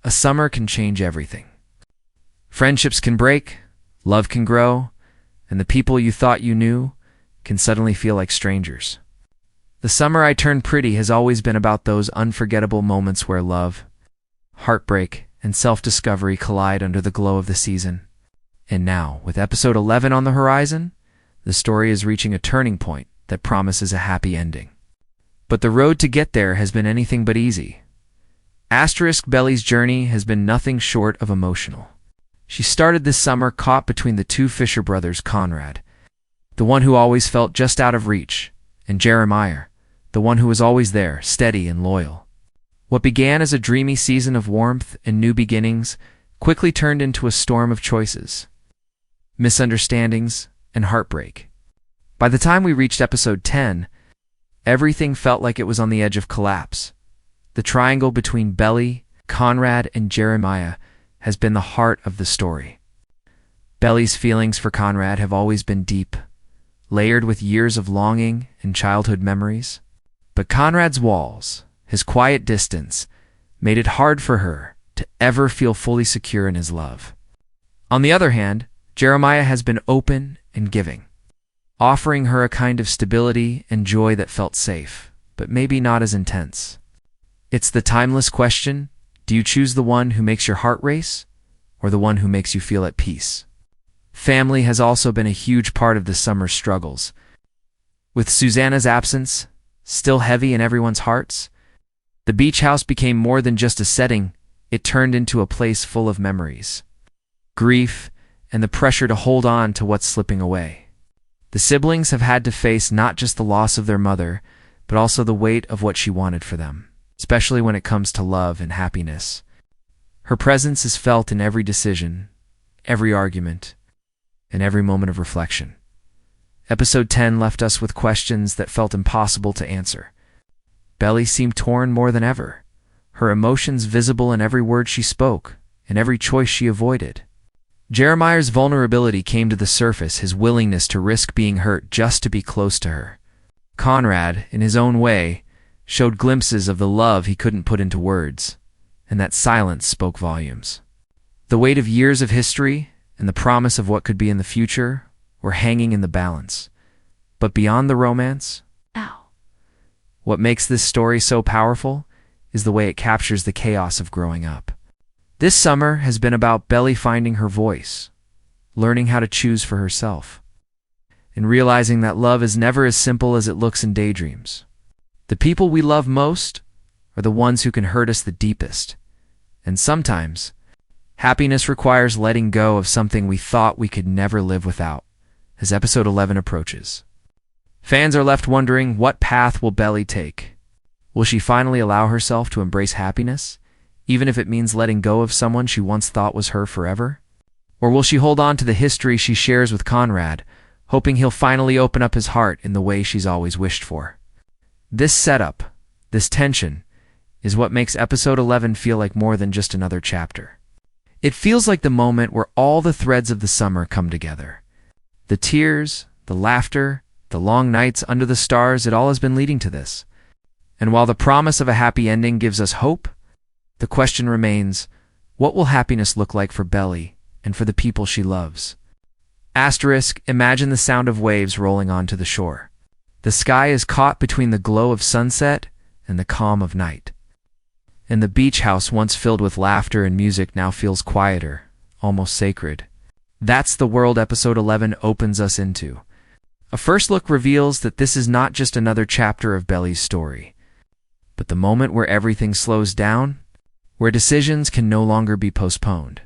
a summer can change everything. Friendships can break, love can grow, and the people you thought you knew can suddenly feel like strangers. The Summer I Turned Pretty has always been about those unforgettable moments where love, heartbreak, and self-discovery collide under the glow of the season. And now, with episode 11 on the horizon, the story is reaching a turning point that promises a happy ending. But the road to get there has been anything but easy. Belly's journey has been nothing short of emotional. She started this summer caught between the two Fisher brothers, Conrad, the one who always felt just out of reach, and Jeremiah, the one who was always there, steady and loyal. What began as a dreamy season of warmth and new beginnings quickly turned into a storm of choices, misunderstandings, and heartbreak. By the time we reached episode 10, everything felt like it was on the edge of collapse. The triangle between Belly, Conrad, and Jeremiah has been the heart of the story. Belly's feelings for Conrad have always been deep, layered with years of longing and childhood memories. But Conrad's walls, his quiet distance, made it hard for her to ever feel fully secure in his love. On the other hand, Jeremiah has been open and giving, offering her a kind of stability and joy that felt safe, but maybe not as intense. It's the timeless question: do you choose the one who makes your heart race, or the one who makes you feel at peace? Family has also been a huge part of the summer's struggles. With Susannah's absence still heavy in everyone's hearts, the beach house became more than just a setting. It turned into a place full of memories, grief, and the pressure to hold on to what's slipping away. The siblings have had to face not just the loss of their mother, but also the weight of what she wanted for them, especially when it comes to love and happiness. Her presence is felt in every decision, every argument, and every moment of reflection. Episode 10 left us with questions that felt impossible to answer. Belly seemed torn more than ever, her emotions visible in every word she spoke and every choice she avoided. Jeremiah's vulnerability came to the surface, his willingness to risk being hurt just to be close to her. Conrad, in his own way, showed glimpses of the love he couldn't put into words, and that silence spoke volumes. The weight of years of history and the promise of what could be in the future were hanging in the balance. But beyond the romance, what makes this story so powerful is the way it captures the chaos of growing up. This summer has been about Belly finding her voice, learning how to choose for herself, and realizing that love is never as simple as it looks in daydreams. The people we love most are the ones who can hurt us the deepest, and sometimes happiness requires letting go of something we thought we could never live without. As episode 11 approaches, fans are left wondering, what path will Belly take? Will she finally allow herself to embrace happiness, even if it means letting go of someone she once thought was her forever? Or will she hold on to the history she shares with Conrad, hoping he'll finally open up his heart in the way she's always wished for? This setup, this tension, is what makes episode 11 feel like more than just another chapter. It feels like the moment where all the threads of the summer come together. The tears, the laughter, the long nights under the stars, it all has been leading to this. And while the promise of a happy ending gives us hope, the question remains, what will happiness look like for Belly and for the people she loves? Imagine the sound of waves rolling onto the shore. The sky is caught between the glow of sunset and the calm of night. And the beach house, once filled with laughter and music, now feels quieter, almost sacred. That's the world episode 11 opens us into. A first look reveals that this is not just another chapter of Belly's story, but the moment where everything slows down, where decisions can no longer be postponed,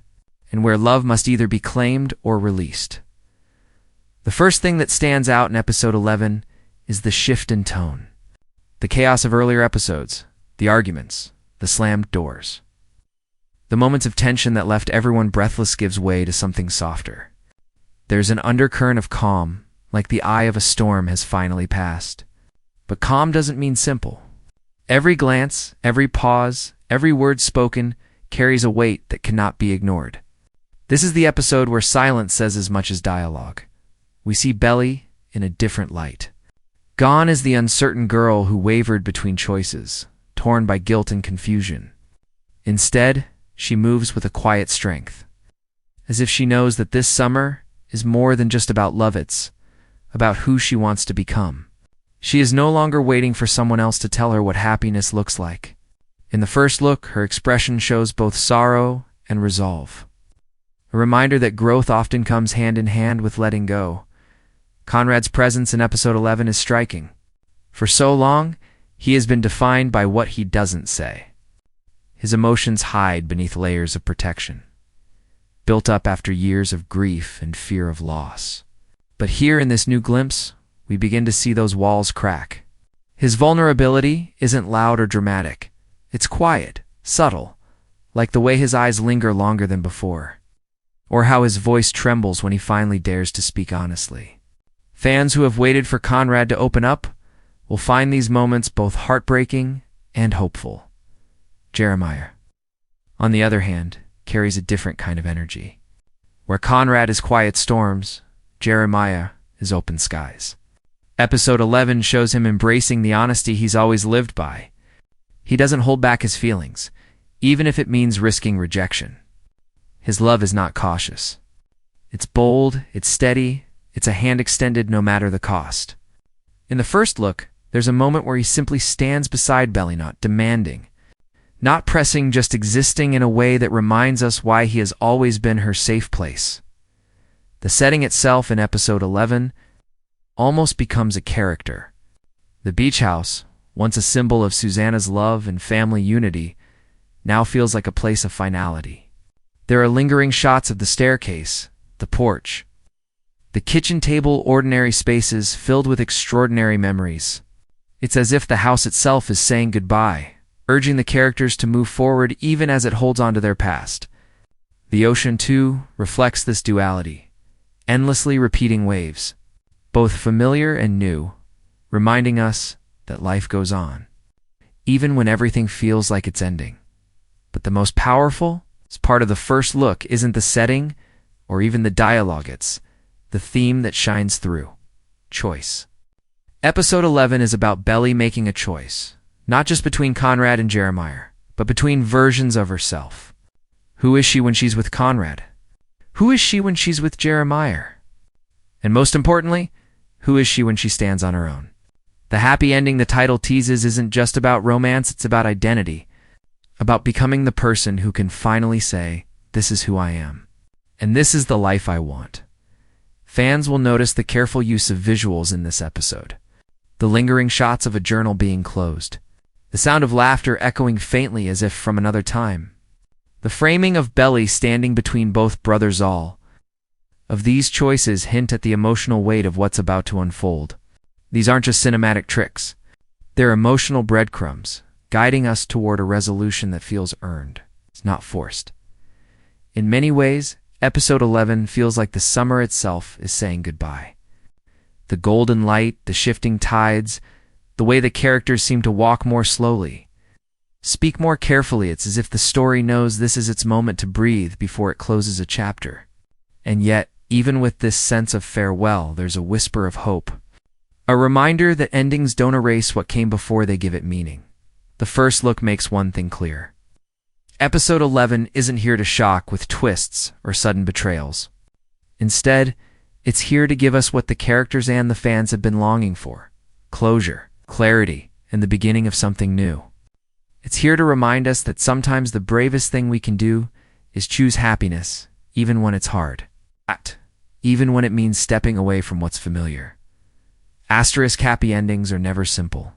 and where love must either be claimed or released. The first thing that stands out in episode 11 is the shift in tone. The chaos of earlier episodes, the arguments, the slammed doors. The moments of tension that left everyone breathless gives way to something softer. There's an undercurrent of calm, like the eye of a storm has finally passed. But calm doesn't mean simple. Every glance, every pause, every word spoken carries a weight that cannot be ignored. This is the episode where silence says as much as dialogue. We see Belly in a different light. Gone is the uncertain girl who wavered between choices, torn by guilt and confusion. Instead, she moves with a quiet strength, as if she knows that this summer is more than just about love, it's about who she wants to become. She is no longer waiting for someone else to tell her what happiness looks like. In the first look, her expression shows both sorrow and resolve, a reminder that growth often comes hand in hand with letting go. Conrad's presence in episode 11 is striking. For so long, he has been defined by what he doesn't say. His emotions hide beneath layers of protection, built up after years of grief and fear of loss. But here in this new glimpse, we begin to see those walls crack. His vulnerability isn't loud or dramatic. It's quiet, subtle, like the way his eyes linger longer than before, or how his voice trembles when he finally dares to speak honestly. Fans who have waited for Conrad to open up will find these moments both heartbreaking and hopeful. Jeremiah, on the other hand, carries a different kind of energy. Where Conrad is quiet storms, Jeremiah is open skies. Episode 11 shows him embracing the honesty he's always lived by. He doesn't hold back his feelings, even if it means risking rejection. His love is not cautious. It's bold, it's steady, it's a hand extended no matter the cost. In the first look, there's a moment where he simply stands beside Belly, not demanding, not pressing, just existing in a way that reminds us why he has always been her safe place. The setting itself in episode 11 almost becomes a character. The beach house, once a symbol of Susannah's love and family unity, now feels like a place of finality. There are lingering shots of the staircase, the porch, the kitchen table, ordinary spaces filled with extraordinary memories. It's as if the house itself is saying goodbye, urging the characters to move forward even as it holds on to their past. The ocean, too, reflects this duality, endlessly repeating waves, both familiar and new, reminding us that life goes on, even when everything feels like it's ending. But the most powerful part of the first look isn't the setting or even the dialogue, it's the theme that shines through: choice. Episode 11 is about Belly making a choice, not just between Conrad and Jeremiah, but between versions of herself. Who is she when she's with Conrad? Who is she when she's with Jeremiah? And most importantly, who is she when she stands on her own? The happy ending the title teases isn't just about romance, it's about identity, about becoming the person who can finally say, "This is who I am, and this is the life I want." Fans will notice the careful use of visuals in this episode. The lingering shots of a journal being closed, the sound of laughter echoing faintly as if from another time, the framing of Belly standing between both brothers. All of these choices hint at the emotional weight of what's about to unfold. These aren't just cinematic tricks. They're emotional breadcrumbs, guiding us toward a resolution that feels earned. It's not forced. In many ways, episode 11 feels like the summer itself is saying goodbye. The golden light, the shifting tides, the way the characters seem to walk more slowly, speak more carefully. It's as if the story knows this is its moment to breathe before it closes a chapter. And yet, even with this sense of farewell, there's a whisper of hope. A reminder that endings don't erase what came before, they give it meaning. The first look makes one thing clear. Episode 11 isn't here to shock with twists or sudden betrayals. Instead, it's here to give us what the characters and the fans have been longing for: closure, clarity, and the beginning of something new. It's here to remind us that sometimes the bravest thing we can do is choose happiness, even when it's hard. Even when it means stepping away from what's familiar. Asterisk happy endings are never simple.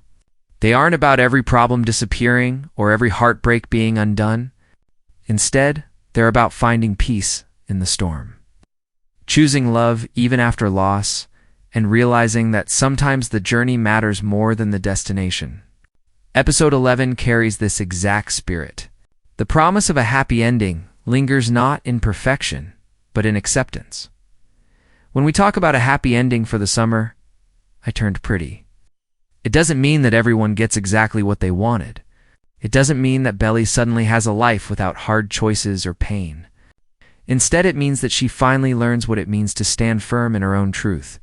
They aren't about every problem disappearing or every heartbreak being undone. Instead, they're about finding peace in the storm, choosing love even after loss, and realizing that sometimes the journey matters more than the destination. Episode 11 carries this exact spirit. The promise of a happy ending lingers not in perfection, but in acceptance. When we talk about a happy ending for the summer, I turned pretty. It doesn't mean that everyone gets exactly what they wanted. It doesn't mean that Belly suddenly has a life without hard choices or pain. Instead, it means that she finally learns what it means to stand firm in her own truth.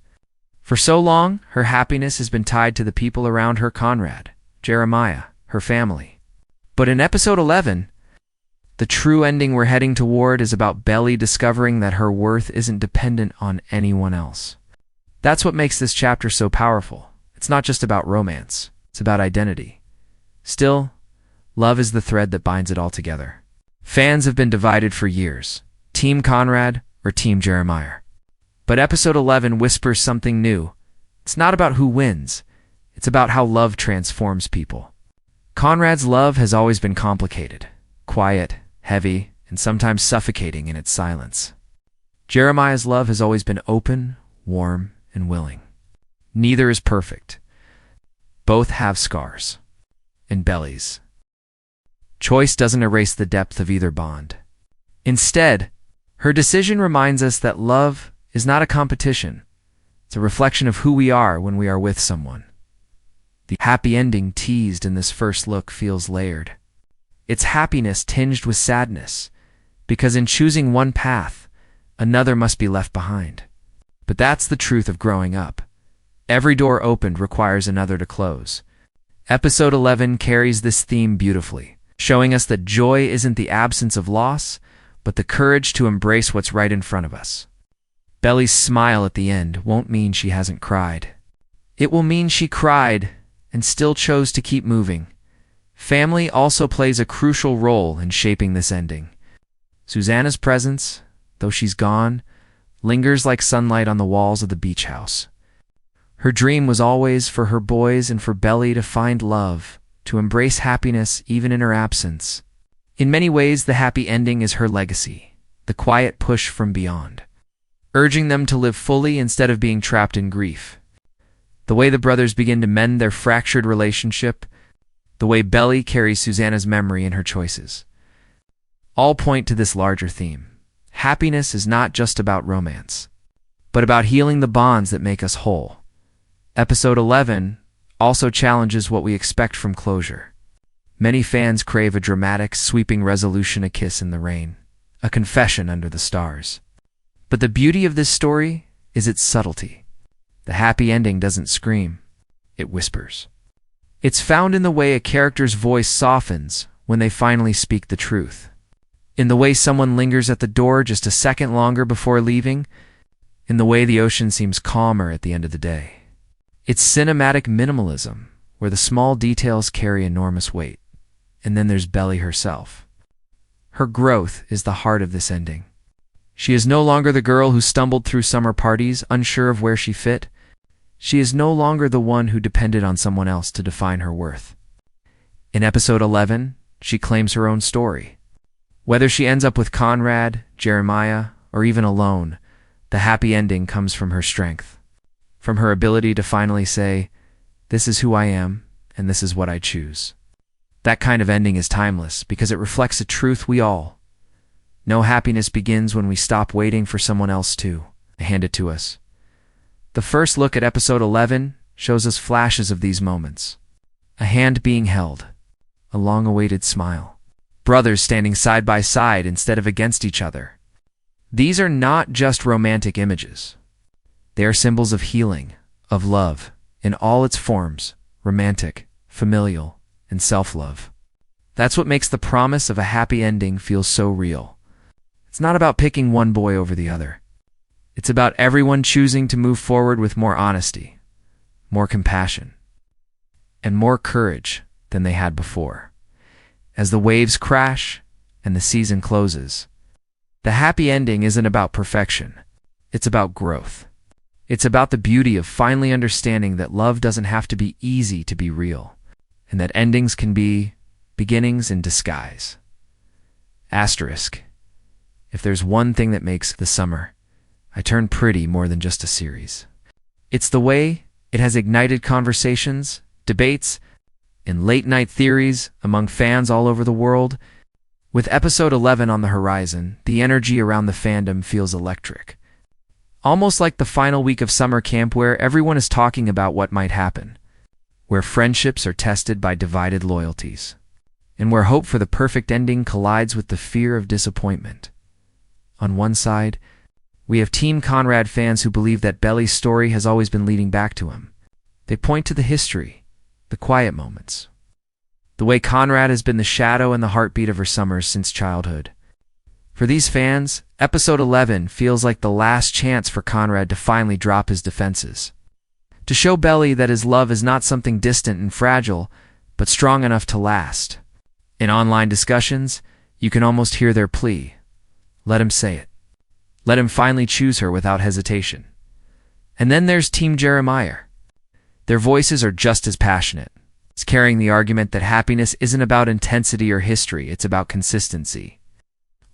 For so long, her happiness has been tied to the people around her: Conrad, Jeremiah, her family. But in episode 11, The true ending we're heading toward is about Belly discovering that her worth isn't dependent on anyone else. That's what makes this chapter so powerful. It's not just about romance, it's about identity. Still, love is the thread that binds it all together. Fans have been divided for years, Team Conrad or Team Jeremiah. But episode 11 whispers something new. It's not about who wins, it's about how love transforms people. Conrad's love has always been complicated, quiet, heavy, and sometimes suffocating in its silence. Jeremiah's love has always been open, warm, and willing. Neither is perfect. Both have scars and bellies. Choice doesn't erase the depth of either bond. Instead, her decision reminds us that love is not a competition. It's a reflection of who we are when we are with someone. The happy ending teased in this first look feels layered. It's happiness tinged with sadness, because in choosing one path, another must be left behind. But that's the truth of growing up. Every door opened requires another to close. Episode 11 carries this theme beautifully, showing us that joy isn't the absence of loss, but the courage to embrace what's right in front of us. Belly's smile at the end won't mean she hasn't cried. It will mean she cried and still chose to keep moving. Family also plays a crucial role in shaping this ending. Susannah's presence, though she's gone, lingers like sunlight on the walls of the beach house. Her dream was always for her boys and for Belly to find love, to embrace happiness even in her absence. In many ways, the happy ending is her legacy, the quiet push from beyond, urging them to live fully instead of being trapped in grief. The way the brothers begin to mend their fractured relationship, the way Belly carries Susannah's memory in her choices, all point to this larger theme. Happiness is not just about romance, but about healing the bonds that make us whole. Episode 11 also challenges what we expect from closure. Many fans crave a dramatic, sweeping resolution, a kiss in the rain, a confession under the stars. But the beauty of this story is its subtlety. The happy ending doesn't scream, it whispers. It's found in the way a character's voice softens when they finally speak the truth, in the way someone lingers at the door just a second longer before leaving, in the way the ocean seems calmer at the end of the day. It's cinematic minimalism, where the small details carry enormous weight. And then there's Belly herself. Her growth is the heart of this ending. She is no longer the girl who stumbled through summer parties, unsure of where she fit. She is no longer the one who depended on someone else to define her worth. In episode 11, she claims her own story. Whether she ends up with Conrad, Jeremiah, or even alone, the happy ending comes from her strength, from her ability to finally say, "This is who I am, and this is what I choose." That kind of ending is timeless because it reflects a truth we all know. Happiness begins when we stop waiting for someone else to hand it to us. The first look at episode 11 shows us flashes of these moments. A hand being held, a long-awaited smile, brothers standing side by side instead of against each other. These are not just romantic images. They are symbols of healing, of love, in all its forms, romantic, familial, and self-love. That's what makes the promise of a happy ending feel so real. It's not about picking one boy over the other. It's about everyone choosing to move forward with more honesty, more compassion, and more courage than they had before. As the waves crash and the season closes, the happy ending isn't about perfection. It's about growth. It's about the beauty of finally understanding that love doesn't have to be easy to be real, and that endings can be beginnings in disguise. Asterisk. If there's one thing that makes The Summer I Turned Pretty more than just a series, it's the way it has ignited conversations, debates, and late-night theories among fans all over the world. With episode 11 on the horizon, the energy around the fandom feels electric. Almost like the final week of summer camp where everyone is talking about what might happen, where friendships are tested by divided loyalties, and where hope for the perfect ending collides with the fear of disappointment. On one side, we have Team Conrad fans who believe that Belly's story has always been leading back to him. They point to the history, the quiet moments, the way Conrad has been the shadow and the heartbeat of her summers since childhood. For these fans, episode 11 feels like the last chance for Conrad to finally drop his defenses. To show Belly that his love is not something distant and fragile, but strong enough to last. In online discussions, you can almost hear their plea. Let him say it. Let him finally choose her without hesitation. And then there's Team Jeremiah. Their voices are just as passionate. It's carrying the argument that happiness isn't about intensity or history, it's about consistency.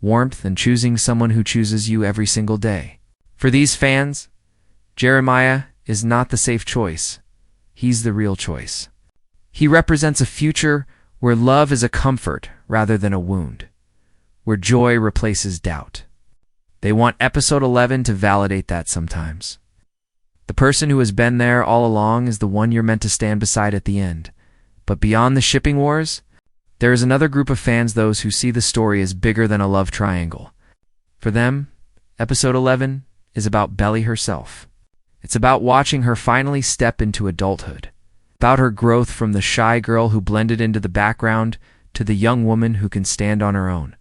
Warmth and choosing someone who chooses you every single day. For these fans, Jeremiah is not the safe choice. He's the real choice. He represents a future where love is a comfort rather than a wound, where joy replaces doubt. They want episode 11 to validate that sometimes. The person who has been there all along is the one you're meant to stand beside at the end. But beyond the shipping wars, there is another group of fans, those who see the story as bigger than a love triangle. For them, episode 11 is about Belly herself. It's about watching her finally step into adulthood, about her growth from the shy girl who blended into the background to the young woman who can stand on her own.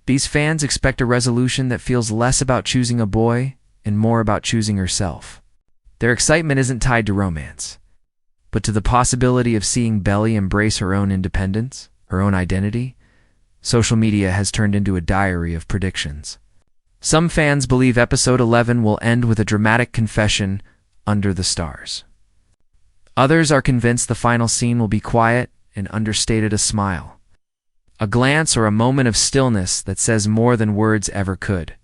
These fans expect a resolution that feels less about choosing a boy and more about choosing herself. Their excitement isn't tied to romance, but to the possibility of seeing Belly embrace her own independence, her own identity. Social media has turned into a diary of predictions. Some fans believe episode 11 will end with a dramatic confession under the stars. Others are convinced the final scene will be quiet and understated, a smile, a glance, or a moment of stillness that says more than words ever could.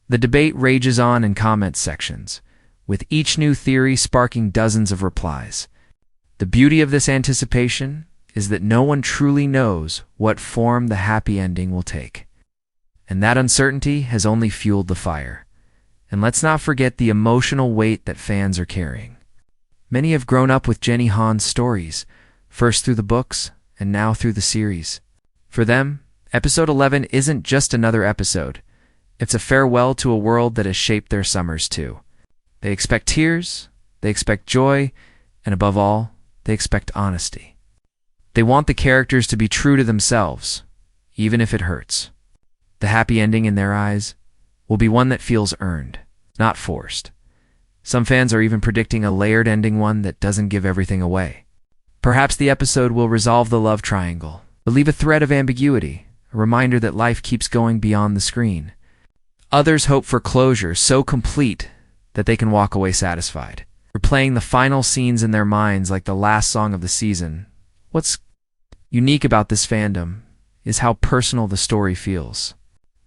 The debate rages on in comment sections, with each new theory sparking dozens of replies. The beauty of this anticipation is that no one truly knows what form the happy ending will take. And that uncertainty has only fueled the fire. And let's not forget the emotional weight that fans are carrying. Many have grown up with Jenny Han's stories, first through the books and now through the series. For them, episode 11 isn't just another episode. It's a farewell to a world that has shaped their summers too. They expect tears, they expect joy, and above all, they expect honesty. They want the characters to be true to themselves, even if it hurts. The happy ending in their eyes will be one that feels earned, not forced. Some fans are even predicting a layered ending, one that doesn't give everything away. Perhaps the episode will resolve the love triangle, but leave a thread of ambiguity, a reminder that life keeps going beyond the screen. Others hope for closure so complete that they can walk away satisfied, replaying the final scenes in their minds like the last song of the season. What's unique about this fandom is how personal the story feels.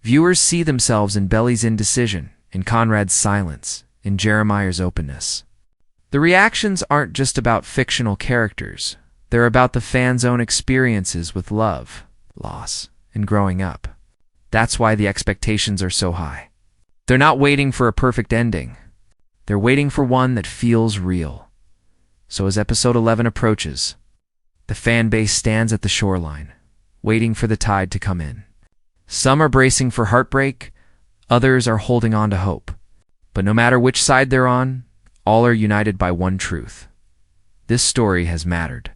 Viewers see themselves in Belly's indecision, in Conrad's silence, in Jeremiah's openness. The reactions aren't just about fictional characters. They're about the fans' own experiences with love, loss, and growing up. That's why the expectations are so high. They're not waiting for a perfect ending. They're waiting for one that feels real. So as episode 11 approaches, the fan base stands at the shoreline, waiting for the tide to come in. Some are bracing for heartbreak, others are holding on to hope. But no matter which side they're on, all are united by one truth. This story has mattered.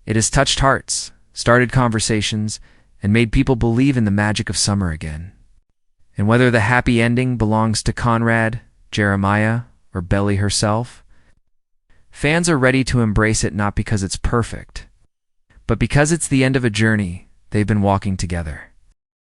It has touched hearts, started conversations, and made people believe in the magic of summer again. And whether the happy ending belongs to Conrad, Jeremiah, or Belly herself, fans are ready to embrace it, not because it's perfect, but because it's the end of a journey they've been walking together.